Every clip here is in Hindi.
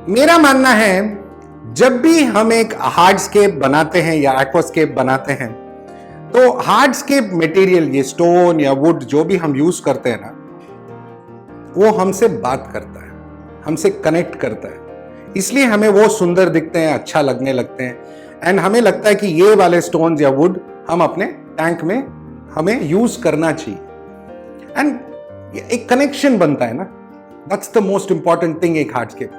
मेरा मानना है जब भी हम एक हार्डस्केप बनाते हैं या एक्वास्केप बनाते हैं तो हार्डस्केप मटेरियल ये स्टोन या वुड जो भी हम यूज करते हैं ना वो हमसे बात करता है, हमसे कनेक्ट करता है, इसलिए हमें वो सुंदर दिखते हैं, अच्छा लगने लगते हैं एंड हमें लगता है कि ये वाले स्टोन्स या वुड हम अपने टैंक में हमें यूज करना चाहिए एंड एक कनेक्शन बनता है ना। That's the most important thing एक हार्डस्केप।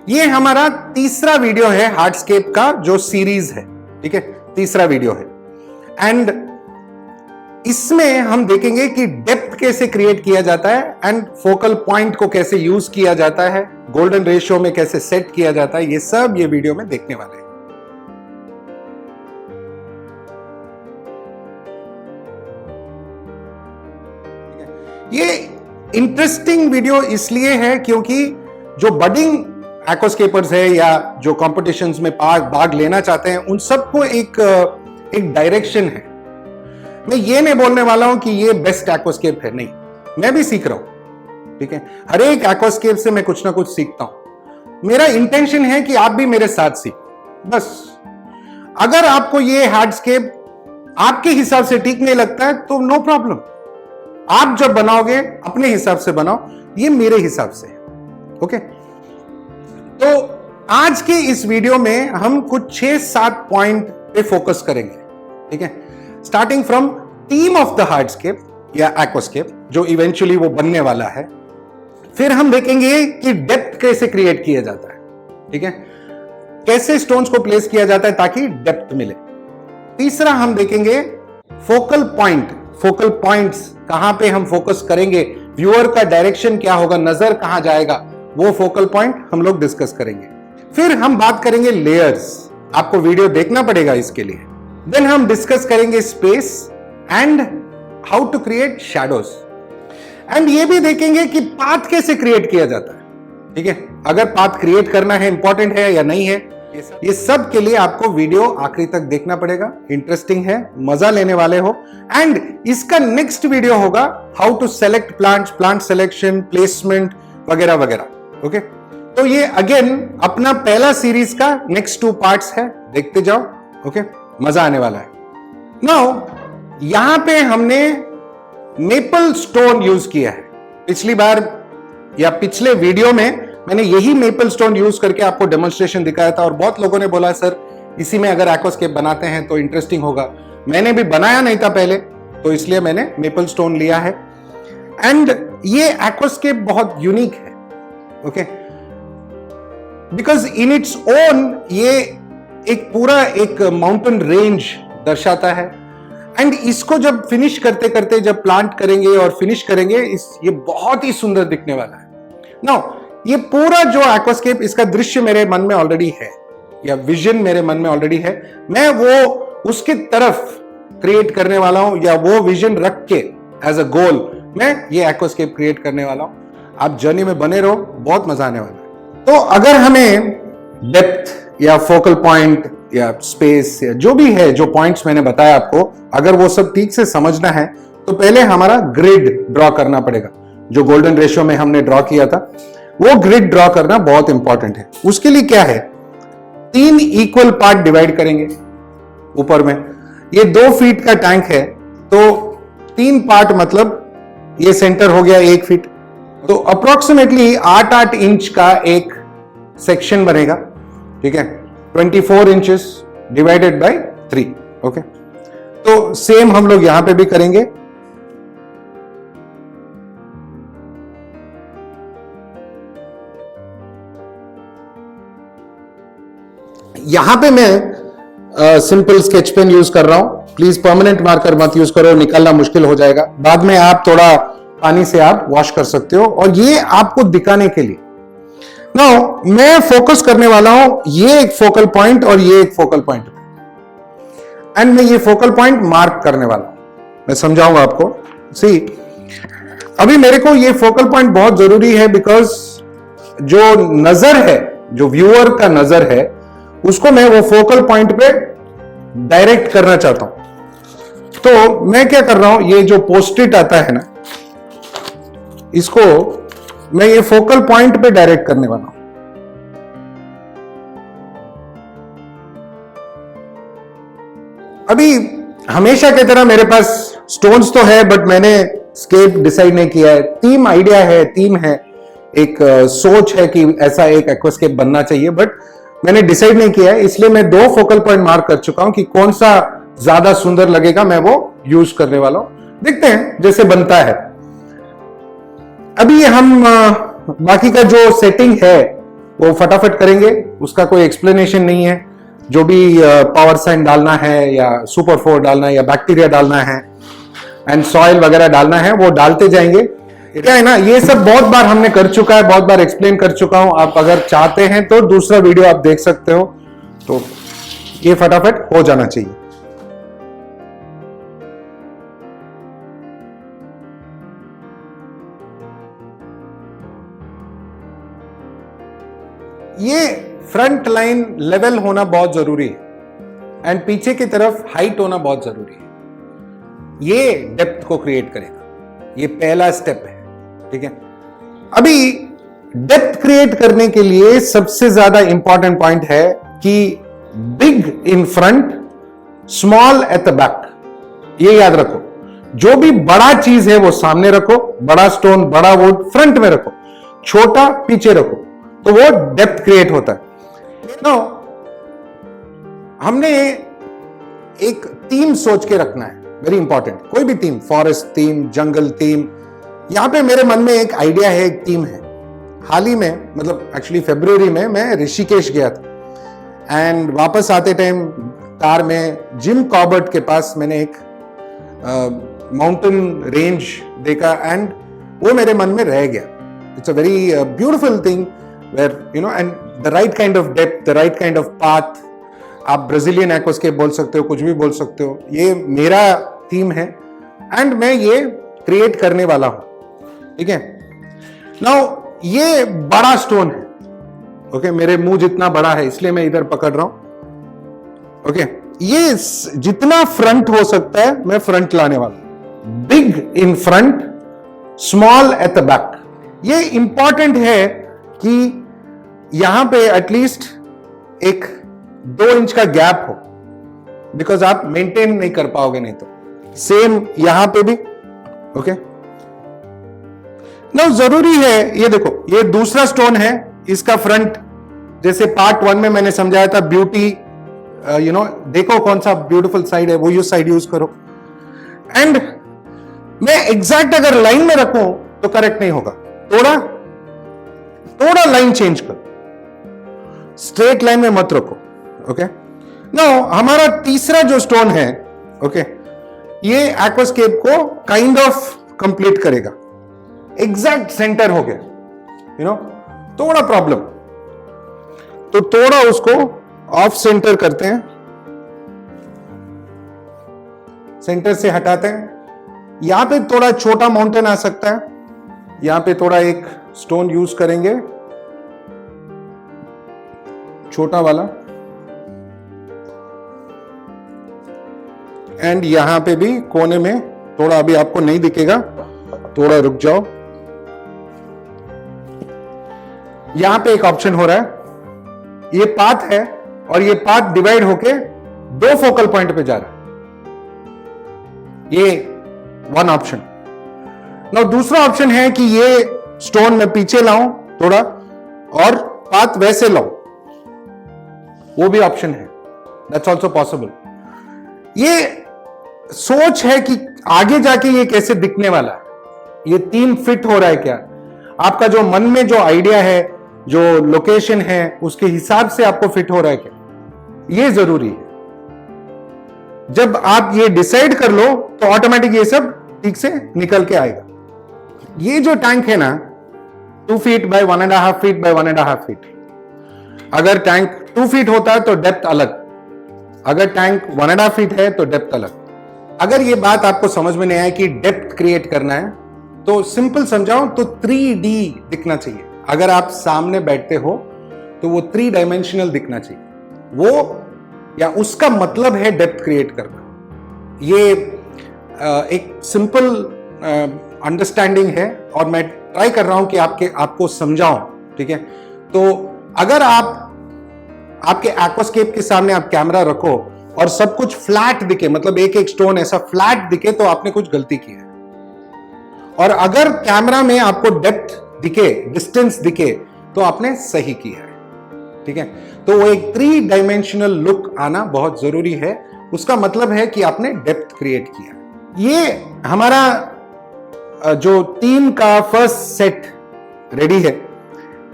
ये हमारा तीसरा वीडियो है हार्डस्केप का जो सीरीज है, ठीक है, तीसरा वीडियो है एंड इसमें हम देखेंगे कि डेप्थ कैसे क्रिएट किया जाता है एंड फोकल पॉइंट को कैसे यूज किया जाता है, गोल्डन रेशियो में कैसे सेट किया जाता है, ये सब ये वीडियो में देखने वाले हैं। ये इंटरेस्टिंग वीडियो इसलिए है क्योंकि जो बडिंग एक्वास्केपर्स है या जो कॉम्पिटिशंस में भाग लेना चाहते हैं उन सबको एक डायरेक्शन है। मैं ये नहीं बोलने वाला हूं कि ये बेस्ट एक्वास्केप है, नहीं, मैं भी सीख रहा हूं, ठीक है, हर एक एक्वास्केप से मैं कुछ ना कुछ सीखता हूं। मेरा इंटेंशन है कि आप भी मेरे साथ सीखो। बस अगर आपको ये हार्डस्केप आपके हिसाब से ठीक नहीं लगता है तो नो प्रॉब्लम, आप जब बनाओगे अपने हिसाब से बनाओ, ये मेरे हिसाब से है, ओके। तो आज के इस वीडियो में हम कुछ 6-7 पॉइंट पे फोकस करेंगे, ठीक है, starting from theme of the hardscape या एक्वास्केप जो इवेंचुअली वो बनने वाला है। फिर हम देखेंगे कि डेप्थ कैसे क्रिएट किया जाता है, ठीक है, कैसे स्टोन्स को प्लेस किया जाता है ताकि डेप्थ मिले। तीसरा हम देखेंगे फोकल पॉइंट, फोकल पॉइंट्स कहां पे हम फोकस करेंगे, व्यूअर का डायरेक्शन क्या होगा, नजर कहां जाएगा, वो फोकल पॉइंट हम लोग डिस्कस करेंगे। फिर हम बात करेंगे लेयर्स, आपको वीडियो देखना पड़ेगा इसके लिए। देन हम डिस्कस करेंगे space and how to create shadows and ये भी देखेंगे कि पाथ कैसे क्रिएट किया जाता है, ठीक है, अगर पाथ क्रिएट करना है इंपॉर्टेंट है या नहीं है, ये सब के लिए आपको वीडियो आखिरी तक देखना पड़ेगा। इंटरेस्टिंग है, मजा लेने वाले हो एंड इसका नेक्स्ट वीडियो होगा how to select plants, plant selection, placement वगैरह वगैरह, ओके। तो ये अगेन अपना पहला सीरीज का नेक्स्ट 2 पार्ट्स है, देखते जाओ, ओके, मजा आने वाला है। नाउ यहां पे हमने मेपल स्टोन यूज किया है। पिछली बार या पिछले वीडियो में मैंने यही मेपल स्टोन यूज करके आपको डेमोन्स्ट्रेशन दिखाया था और बहुत लोगों ने बोला सर इसी में अगर एक्वास्केप बनाते हैं तो इंटरेस्टिंग होगा। मैंने भी बनाया नहीं था पहले तो इसलिए मैंने मेपल स्टोन लिया है एंड ये एक्वास्केप बहुत यूनिक है, okay, because in its own ये एक पूरा एक माउंटेन रेंज दर्शाता है एंड इसको जब फिनिश करते करते जब प्लांट करेंगे और फिनिश करेंगे ये बहुत ही सुंदर दिखने वाला है। नाउ ये पूरा जो एक्वास्केप इसका दृश्य मेरे मन में ऑलरेडी है या विजन मेरे मन में ऑलरेडी है, मैं वो उसके तरफ क्रिएट करने वाला हूं या वो विजन रख के एज अ गोल मैं ये एक्वास्केप क्रिएट करने वाला हूं। आप जर्नी में बने रहो, बहुत मजा आने वाला है। तो अगर हमें डेप्थ या फोकल पॉइंट या स्पेस या जो भी है, जो पॉइंट्स मैंने बताया आपको, अगर वो सब ठीक से समझना है तो पहले हमारा ग्रिड ड्रॉ करना पड़ेगा। जो गोल्डन रेशियो में हमने ड्रॉ किया था वो ग्रिड ड्रॉ करना बहुत इंपॉर्टेंट है। उसके लिए क्या है, 3 इक्वल पार्ट डिवाइड करेंगे। ऊपर में ये 2 फीट का टैंक है तो 3 पार्ट मतलब ये सेंटर हो गया 1 फीट, तो अप्रोक्सीमेटली 8-8 इंच का एक सेक्शन बनेगा, ठीक है, 24 इंचेस डिवाइडेड बाय 3, ओके। तो सेम हम लोग यहां पे भी करेंगे। यहां पे मैं सिंपल स्केच पेन यूज कर रहा हूं, प्लीज परमानेंट मार्कर मत यूज करो, निकालना मुश्किल हो जाएगा। बाद में आप थोड़ा पानी से आप वॉश कर सकते हो और ये आपको दिखाने के लिए। नाउ मैं फोकस करने वाला हूं ये एक फोकल पॉइंट और ये एक फोकल पॉइंट एंड मैं ये फोकल पॉइंट मार्क करने वाला हूं। मैं समझाऊंगा आपको। सी अभी मेरे को ये फोकल पॉइंट बहुत जरूरी है बिकॉज जो नजर है, जो व्यूअर का नजर है, उसको मैं वो फोकल पॉइंट पे डायरेक्ट करना चाहता हूं। तो मैं क्या कर रहा हूं, ये जो पोस्ट इट आता है ना, इसको मैं ये फोकल पॉइंट पे डायरेक्ट करने वाला हूं। अभी हमेशा की तरह मेरे पास स्टोन्स तो है, बट मैंने स्केप डिसाइड नहीं किया है। थीम आइडिया है, थीम है, एक सोच है कि ऐसा एक एक्वास्केप बनना चाहिए, बट मैंने डिसाइड नहीं किया है। इसलिए मैं 2 फोकल पॉइंट मार्क कर चुका हूं कि कौन सा ज्यादा सुंदर लगेगा, मैं वो यूज करने वाला हूं। देखते हैं जैसे बनता है। अभी हम बाकी का जो सेटिंग है वो फटाफट करेंगे, उसका कोई एक्सप्लेनेशन नहीं है। जो भी पावर साइन डालना है या सुपर 4 डालना है या बैक्टीरिया डालना है एंड सॉइल वगैरह डालना है, वो डालते जाएंगे। क्या है ना, ये सब बहुत बार हमने कर चुका है, बहुत बार एक्सप्लेन कर चुका हूं। आप अगर चाहते हैं तो दूसरा वीडियो आप देख सकते हो, तो ये फटाफट हो जाना चाहिए। ये फ्रंट लाइन लेवल होना बहुत जरूरी है एंड पीछे की तरफ हाइट होना बहुत जरूरी है। ये डेप्थ को क्रिएट करेगा, ये पहला स्टेप है, ठीक है। अभी डेप्थ क्रिएट करने के लिए सबसे ज्यादा इंपॉर्टेंट पॉइंट है कि big in front, small at the back. ये याद रखो, जो भी बड़ा चीज है वो सामने रखो, बड़ा स्टोन, बड़ा वुड फ्रंट में रखो, छोटा पीछे रखो, तो वो डेप्थ क्रिएट होता है। नाउ हमने एक थीम सोच के रखना है, वेरी इंपॉर्टेंट। कोई भी थीम, फॉरेस्ट थीम, जंगल थीम। यहां पे मेरे मन में एक आइडिया है, एक थीम है। हाल ही में, मतलब एक्चुअली फरवरी में मैं ऋषिकेश गया था एंड वापस आते टाइम कार में जिम कॉर्बेट के पास मैंने एक माउंटेन रेंज देखा एंड वो मेरे मन में रह गया। It's a very beautiful thing where you know and the right kind of depth, the right kind of path। आप ब्राजीलियन एक्वास्केप बोल सकते हो, कुछ भी बोल सकते हो। ये मेरा थीम है एंड मैं ये क्रिएट करने वाला हूं, ठीक है। नाउ ये बड़ा स्टोन है, ओके, मेरे मुंह जितना बड़ा है इसलिए मैं इधर पकड़ रहा हूं, ओके। ये जितना फ्रंट हो सकता है मैं फ्रंट लाने वाला हूं। Big in front, small at the back. ये इंपॉर्टेंट है कि यहां पे एटलीस्ट एक 2 इंच का गैप हो, बिकॉज आप मेंटेन नहीं कर पाओगे नहीं तो। सेम यहां पे भी, ओके। नाउ जरूरी है, ये देखो, ये दूसरा स्टोन है, इसका फ्रंट जैसे पार्ट 1 में मैंने समझाया था, ब्यूटी, यू नो, देखो कौन सा ब्यूटीफुल साइड है, वो यू साइड यूज करो। एंड मैं एग्जैक्ट अगर लाइन में रखूं तो करेक्ट नहीं होगा, थोड़ा लाइन चेंज करो, स्ट्रेट लाइन में मत रखो, ओके। नाउ हमारा तीसरा जो स्टोन है, ओके, ये एक्वास्केप को काइंड ऑफ कंप्लीट करेगा। एग्जैक्ट सेंटर हो गया, यू नो, थोड़ा प्रॉब्लम, तो थोड़ा उसको ऑफ सेंटर करते हैं, सेंटर से हटाते हैं। यहां पे थोड़ा छोटा माउंटेन आ सकता है, यहां पे थोड़ा एक स्टोन यूज करेंगे, छोटा वाला, एंड यहां पे भी कोने में थोड़ा, अभी आपको नहीं दिखेगा, थोड़ा रुक जाओ। यहां पे एक ऑप्शन हो रहा है, ये पाथ है और ये पाथ डिवाइड होके 2 फोकल पॉइंट पे जा रहा है, ये 1 ऑप्शन। नाउ दूसरा ऑप्शन है कि ये स्टोन में पीछे लाऊं थोड़ा और पाथ वैसे लाऊं, वो भी ऑप्शन है, दैट्स ऑल्सो पॉसिबल। ये सोच है कि आगे जाके ये कैसे दिखने वाला है, ये थीम फिट हो रहा है क्या, आपका जो मन में जो आइडिया है, जो लोकेशन है, उसके हिसाब से आपको फिट हो रहा है क्या, ये जरूरी है। जब आप ये डिसाइड कर लो तो ऑटोमेटिक ये सब ठीक से निकल के आएगा। ये जो टैंक है ना, 2 feet by 1.5 feet by 1.5 feet, अगर टैंक 2 फीट होता है तो डेप्थ अलग, अगर टैंक 1.5 फीट है तो डेप्थ अलग। अगर ये बात आपको समझ में नहीं आए कि डेप्थ क्रिएट करना है, तो सिंपल समझाऊं तो 3D दिखना चाहिए। अगर आप सामने बैठते हो तो वो 3 डायमेंशनल दिखना चाहिए, वो या उसका मतलब है डेप्थ क्रिएट करना। ये एक सिंपल अंडरस्टैंडिंग है और मैं ट्राई कर रहा हूं कि आपको समझाऊं, ठीक है। तो अगर आपके एक्वास्केप के सामने आप कैमरा रखो और सब कुछ फ्लैट दिखे, मतलब एक एक स्टोन ऐसा फ्लैट दिखे, तो आपने कुछ गलती की है। और अगर कैमरा में आपको डेप्थ दिखे, डिस्टेंस दिखे, तो आपने सही किया है, ठीक है। तो वो एक 3 डायमेंशनल लुक आना बहुत जरूरी है। उसका मतलब है कि आपने डेप्थ क्रिएट किया। ये हमारा जो टीम का फर्स्ट सेट रेडी है,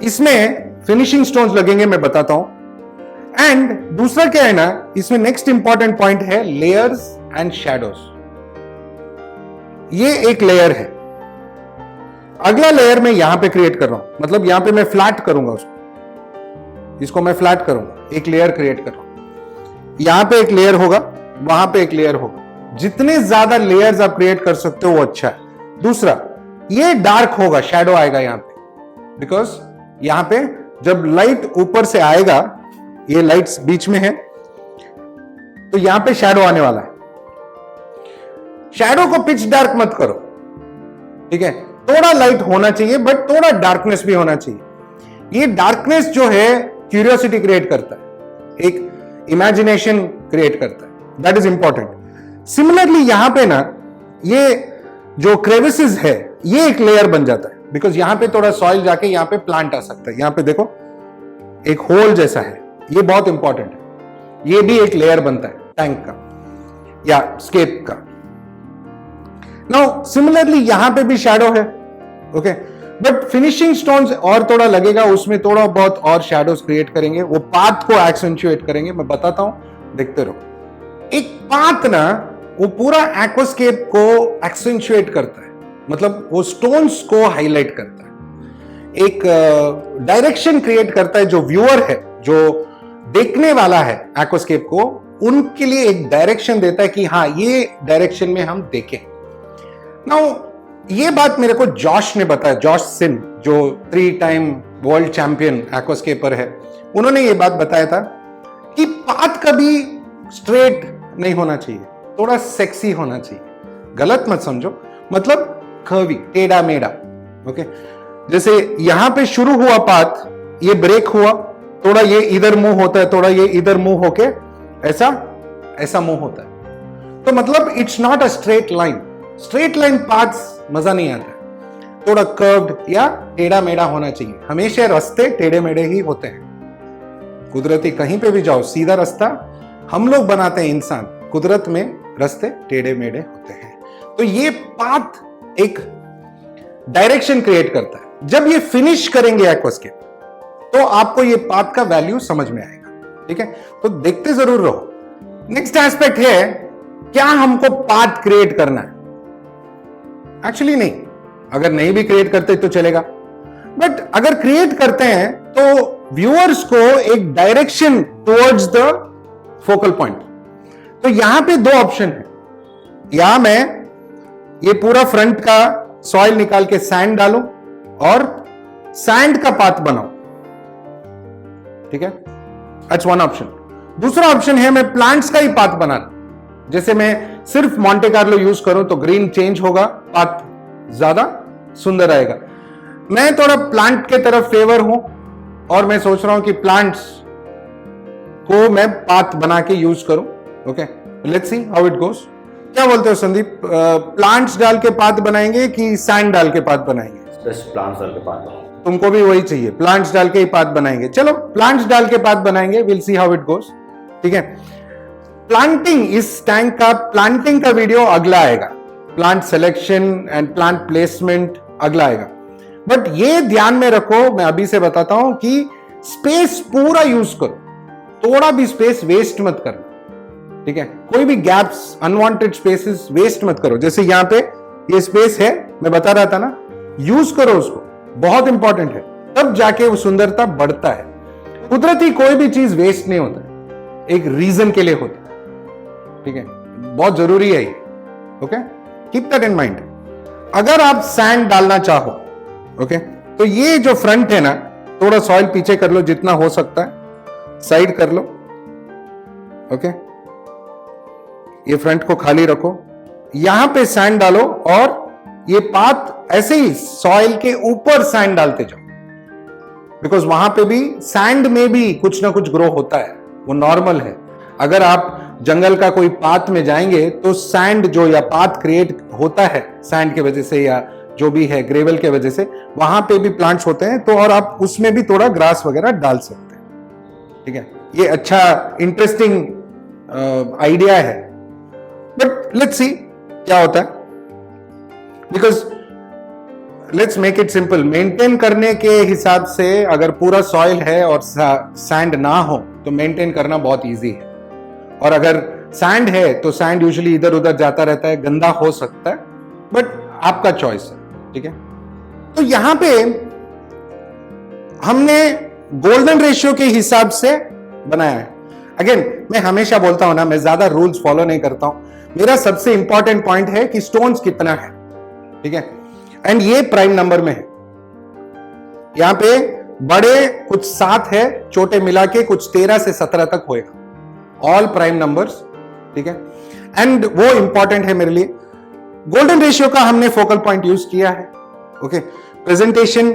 इसमें फिनिशिंग स्टोन्स लगेंगे, मैं बताता हूं। एंड दूसरा क्या है ना, इसमें नेक्स्ट इंपॉर्टेंट पॉइंट है लेयर्स एंड शैडोज। ये एक लेयर है, अगला लेयर मैं यहां पे क्रिएट कर रहा हूं, मतलब यहां पे मैं फ्लैट करूंगा इसको मैं फ्लैट करूंगा, एक लेयर क्रिएट कर रहा हूं। यहां पे एक लेयर होगा, वहां पे एक लेयर होगा। जितने ज्यादा लेयर्स आप क्रिएट कर सकते हो वो अच्छा है। दूसरा, ये डार्क होगा, शैडो आएगा यहां पे, बिकॉज यहां पे जब लाइट ऊपर से आएगा, ये लाइट्स बीच में है, तो यहां पे शैडो आने वाला है। शैडो को पिच डार्क मत करो, ठीक है। थोड़ा लाइट होना चाहिए बट थोड़ा डार्कनेस भी होना चाहिए। ये डार्कनेस जो है क्यूरियोसिटी क्रिएट करता है, एक इमेजिनेशन क्रिएट करता है, दैट इज इंपॉर्टेंट। सिमिलरली यहां पे ना, ये जो क्रेविसेस है, ये एक लेयर बन जाता है, बिकॉज यहां पे थोड़ा सॉइल जाके यहां पे प्लांट आ सकता है। यहां पे देखो एक होल जैसा है, ये बहुत इंपॉर्टेंट है। ये भी एक लेयर बनता है टैंक का या स्केप का। नाउ सिमिलरली यहां पे भी शैडो है, ओके, बट फिनिशिंग स्टोन्स और थोड़ा लगेगा, उसमें थोड़ा बहुत और शैडोज क्रिएट करेंगे, वो पाथ को एक्सेंचुएट करेंगे। मैं बताता हूं, देखते रहो। एक पाथ ना, वो पूरा एक्वास्केप को एक्सेंचुएट करता है, मतलब वो स्टोन्स को हाईलाइट करता है, एक डायरेक्शन क्रिएट करता है। जो व्यूअर है, जो देखने वाला है एक्वास्केप को, उनके लिए एक डायरेक्शन देता है कि हाँ, ये डायरेक्शन में हम देखें। नाउ ये बात मेरे को जॉश ने बताया, जॉश सिन, जो 3 टाइम वर्ल्ड चैंपियन एक्वास्केपर है, उन्होंने ये बात बताया था कि पाथ कभी स्ट्रेट नहीं होना चाहिए, थोड़ा सेक्सी होना चाहिए। गलत मत समझो, मतलब कर्वी, टेढ़ा मेढ़ा, ओके। जैसे यहां पे शुरू हुआ पाथ, ये ब्रेक हुआ, थोड़ा ये इधर मुंह होता है, थोड़ा ये इधर मुंह होके ऐसा मुंह होता है। तो मतलब it's not a straight line. Straight line paths मजा नहीं आता है, थोड़ा कर्व्ड या टेढ़ा मेढ़ा होना चाहिए। हमेशा रास्ते टेढ़े मेढ़े ही होते हैं, कुदरती कहीं पे भी जाओ, सीधा रास्ता हम लोग बनाते हैं इंसान, कुदरत में रास्ते टेढ़े मेढ़े होते हैं। तो ये पाथ एक डायरेक्शन क्रिएट करता है। जब ये फिनिश करेंगे एक्वास्केप, तो आपको ये पाथ का वैल्यू समझ में आएगा, ठीक है। तो देखते जरूर रहो। नेक्स्ट एस्पेक्ट है, क्या हमको पाथ क्रिएट करना है? एक्चुअली नहीं, अगर नहीं भी क्रिएट करते तो चलेगा, बट अगर क्रिएट करते हैं तो व्यूअर्स को एक direction towards the focal point. तो यहां पे 2 ऑप्शन है। यहां मैं ये पूरा फ्रंट का सॉइल निकाल के सैंड डालूं और सैंड का पाथ बनाऊं, ठीक है, दैट्स वन ऑप्शन। दूसरा ऑप्शन है मैं प्लांट्स का ही पाथ बनाना। जैसे मैं सिर्फ मॉन्टे कार्लो यूज करूं तो ग्रीन चेंज होगा, पाथ ज्यादा सुंदर आएगा। मैं थोड़ा प्लांट के तरफ फेवर हूं और मैं सोच रहा हूं कि प्लांट्स को मैं पाथ बना के यूज करूं, okay. Let's see how it goes. क्या बोलते हो संदीप, प्लांट्स डाल के पाथ बनाएंगे कि सैंड डाल के पाथ बनाएंगे? प्लांट्स डाल के पाथ बनाओ। तुमको भी वही चाहिए, प्लांट्स डाल के ही पाथ बनाएंगे। चलो प्लांट्स डाल के पाथ बनाएंगे, will see how it goes, ठीक है। प्लांटिंग, इस टैंक का प्लांटिंग का वीडियो अगला आएगा, plant selection and plant placement अगला आएगा। बट ये ध्यान में रखो, मैं अभी से बताता हूं कि स्पेस पूरा यूज करो, थोड़ा भी स्पेस वेस्ट मत करना, ठीक है। कोई भी गैप्स, अनवांटेड स्पेसेस वेस्ट मत करो। जैसे यहां पे ये स्पेस है, मैं बता रहा था ना, यूज करो उसको, बहुत इंपॉर्टेंट है, तब जाके वो सुंदरता बढ़ता है। कुदरती कोई भी चीज वेस्ट नहीं होता है, एक रीजन के लिए होता है, ठीक है, बहुत जरूरी है ये, okay, keep that in mind. अगर आप सैंड डालना चाहो, ओके, तो ये जो फ्रंट है ना, थोड़ा सॉइल पीछे कर लो जितना हो सकता है, साइड कर लो, ओके। ये फ्रंट को खाली रखो, यहां पे सैंड डालो और ये पाथ ऐसे ही सॉइल के ऊपर सैंड डालते जाओ, बिकॉज वहां पे भी सैंड में भी कुछ ना कुछ ग्रो होता है, वो नॉर्मल है। अगर आप जंगल का कोई पाथ में जाएंगे तो सैंड जो या पाथ क्रिएट होता है सैंड के वजह से या जो भी है ग्रेवल के वजह से, वहां पे भी प्लांट्स होते हैं, तो और आप उसमें भी थोड़ा ग्रास वगैरह डाल सकते हैं। ठीक है, ये अच्छा इंटरेस्टिंग आइडिया है, बट लेट्स सी क्या होता है। Because let's make it simple, maintain करने के हिसाब से अगर पूरा सॉइल है और सैंड ना हो तो मेंटेन करना बहुत इजी है, और अगर सैंड है तो सैंड यूजुअली इधर उधर जाता रहता है, गंदा हो सकता है, बट आपका चॉइस है। ठीक है, तो यहां पे हमने गोल्डन रेशियो के हिसाब से बनाया है। अगेन मैं हमेशा बोलता हूं ना, मैं ज्यादा रूल्स फॉलो नहीं करता हूं, मेरा सबसे इंपॉर्टेंट पॉइंट है कि स्टोन्स कितना है। ठीक है, एंड ये प्राइम नंबर में है, यहां पे बड़े कुछ 7 है, छोटे मिला के कुछ 13 से 17 तक होएगा, ऑल प्राइम नंबर्स। ठीक है, एंड वो इंपॉर्टेंट है मेरे लिए। गोल्डन रेशियो का हमने फोकल पॉइंट यूज किया है। ओके, प्रेजेंटेशन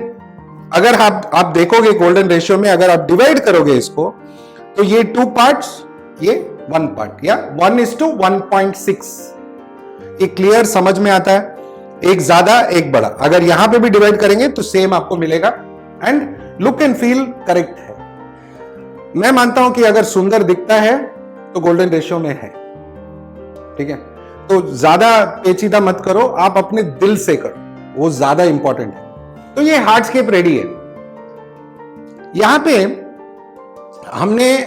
अगर आप देखोगे गोल्डन रेशियो में, अगर आप डिवाइड करोगे इसको, तो ये 2 पार्ट्स, ये 1 पार्ट, या 1:1.6, ये क्लियर समझ में आता है, एक ज्यादा एक बड़ा। अगर यहां पे भी डिवाइड करेंगे तो सेम आपको मिलेगा, and look and feel correct है। मैं मानता हूं कि अगर सुंदर दिखता है तो गोल्डन रेशियो में है। ठीक है, तो ज्यादा पेचीदा मत करो, आप अपने दिल से करो, वो ज्यादा इंपॉर्टेंट है। तो ये हार्डस्केप रेडी है। यहां पे हमने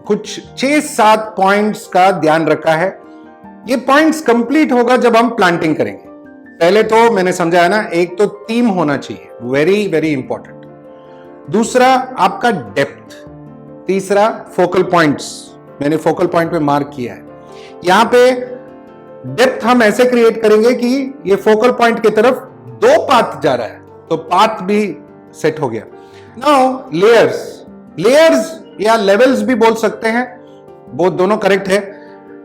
कुछ 6-7 पॉइंट्स का ध्यान रखा है। ये पॉइंट्स कंप्लीट होगा जब हम प्लांटिंग करेंगे। पहले तो मैंने समझाया ना, एक तो थीम होना चाहिए, वेरी वेरी इंपॉर्टेंट। दूसरा आपका डेप्थ, तीसरा फोकल पॉइंट्स, मैंने फोकल पॉइंट पे मार्क किया है। यहां पे डेप्थ हम ऐसे क्रिएट करेंगे कि ये फोकल पॉइंट की तरफ 2 पाथ जा रहा है, तो पाथ भी सेट हो गया। नाउ लेयर्स या लेवल्स भी बोल सकते हैं, वो दोनों करेक्ट है।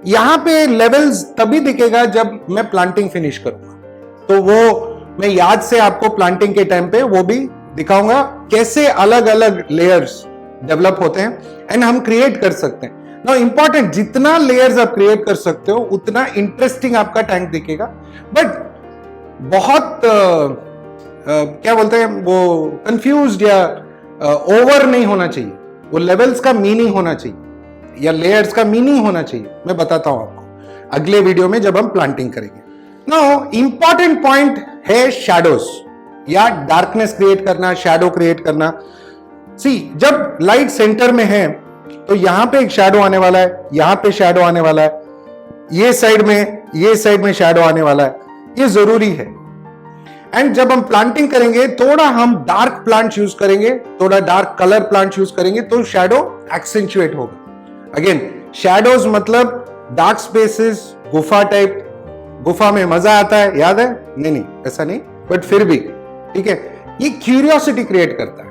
यहां पे लेवल्स तभी दिखेगा जब मैं प्लांटिंग फिनिश करूंगा, तो वो मैं याद से आपको प्लांटिंग के टाइम पे वो भी दिखाऊंगा, कैसे अलग अलग लेयर्स डेवलप होते हैं एंड हम क्रिएट कर सकते हैं। नाउ इंपॉर्टेंट, जितना लेयर्स आप क्रिएट कर सकते हो उतना इंटरेस्टिंग आपका टैंक दिखेगा, बट बहुत क्या बोलते हैं वो, कंफ्यूज्ड या ओवर नहीं होना चाहिए। वो लेवल्स का मीनिंग होना चाहिए या लेयर्स का मीनिंग होना चाहिए। मैं बताता हूं आपको अगले वीडियो में जब हम प्लांटिंग करेंगे। नाउ इंपॉर्टेंट पॉइंट है शैडोज या डार्कनेस क्रिएट करना, शैडो क्रिएट करना। सी, जब लाइट सेंटर में है तो यहां पे एक शैडो आने वाला है, यहां पे शैडो आने वाला है, ये साइड में शैडो आने वाला है, ये जरूरी है। एंड जब हम प्लांटिंग करेंगे थोड़ा हम डार्क प्लांट यूज करेंगे, थोड़ा डार्क कलर प्लांट यूज करेंगे, तो शैडो एक्सेंचुएट होगा। अगेन शैडोज मतलब डार्क स्पेसेस, गुफा टाइप। गुफा में मजा आता है, याद है? नहीं ऐसा नहीं, बट फिर भी ठीक है, ये क्यूरियोसिटी क्रिएट करता है,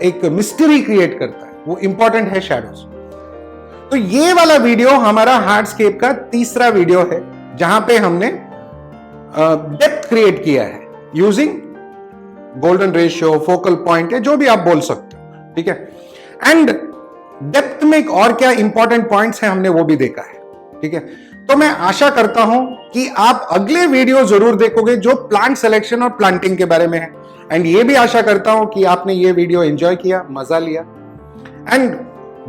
एक मिस्ट्री क्रिएट करता है, वो इंपॉर्टेंट है शैडोज। तो ये वाला वीडियो हमारा हार्डस्केप का तीसरा वीडियो है, जहां पे हमने डेप्थ क्रिएट किया है using golden ratio, focal point है, जो भी आप बोल सकते हो। ठीक है, एंड डेप्थ में एक और क्या इंपॉर्टेंट पॉइंट्स हैं हमने वो भी देखा है। ठीक है, तो मैं आशा करता हूं कि आप अगले वीडियो जरूर देखोगे जो प्लांट सिलेक्शन और प्लांटिंग के बारे में है, एंड ये भी आशा करता हूं कि आपने ये वीडियो एंजॉय किया, मजा लिया, एंड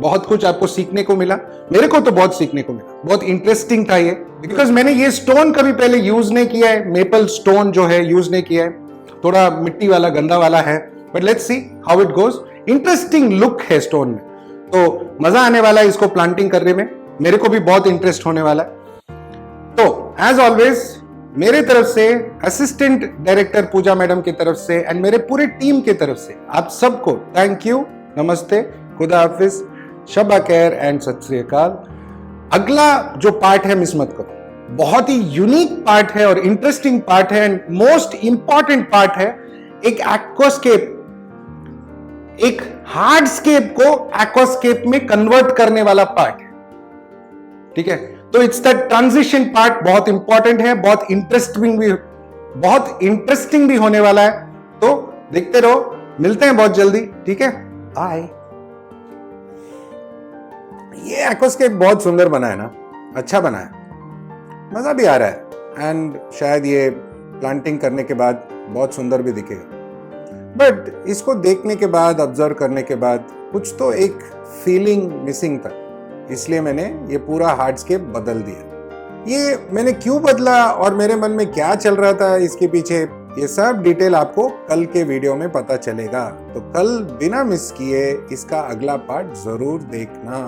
बहुत कुछ आपको सीखने को मिला। मेरे को तो बहुत सीखने को मिला, बहुत इंटरेस्टिंग था ये, बिकॉज मैंने ये स्टोन कभी पहले यूज नहीं किया है, मेपल स्टोन जो है यूज नहीं किया है, थोड़ा मिट्टी वाला गंदा वाला है, but let's see how it goes. Interesting look है स्टोन में, तो मजा आने वाला है इसको प्लांटिंग करने में, मेरे को भी बहुत इंटरेस्ट होने वाला है। तो एज ऑलवेज मेरे तरफ से, असिस्टेंट डायरेक्टर पूजा मैडम की तरफ से एंड मेरे पूरे टीम की तरफ से आप सबको थैंक यू, नमस्ते, खुदा हाफिज, शब खैर एंड सत श्री अकाल। अगला जो पार्ट है मिस मत करो, बहुत ही यूनिक पार्ट है और इंटरेस्टिंग पार्ट है एंड मोस्ट इंपॉर्टेंट पार्ट है। एक एक्वास्केप, एक हार्डस्केप को एक्वास्केप में कन्वर्ट करने वाला पार्ट है। ठीक है, तो इट्स द ट्रांजिशन पार्ट, बहुत इंपॉर्टेंट है, बहुत इंटरेस्टिंग भी बहुत इंटरेस्टिंग भी होने वाला है, तो देखते रहो, मिलते हैं बहुत जल्दी, ठीक है, बाय। ये एक्वास्केप बहुत सुंदर बना है ना, अच्छा बना है, मजा भी आ रहा है, एंड शायद ये प्लांटिंग करने के बाद बहुत सुंदर भी दिखेगा। बट इसको देखने के बाद, ऑब्जर्व करने के बाद कुछ तो एक फीलिंग मिसिंग था, इसलिए मैंने ये पूरा हार्डस्केप बदल दिया। ये मैंने क्यों बदला और मेरे मन में क्या चल रहा था इसके पीछे, ये सब डिटेल आपको कल के वीडियो में पता चलेगा, तो कल बिना मिस किए इसका अगला पार्ट जरूर देखना।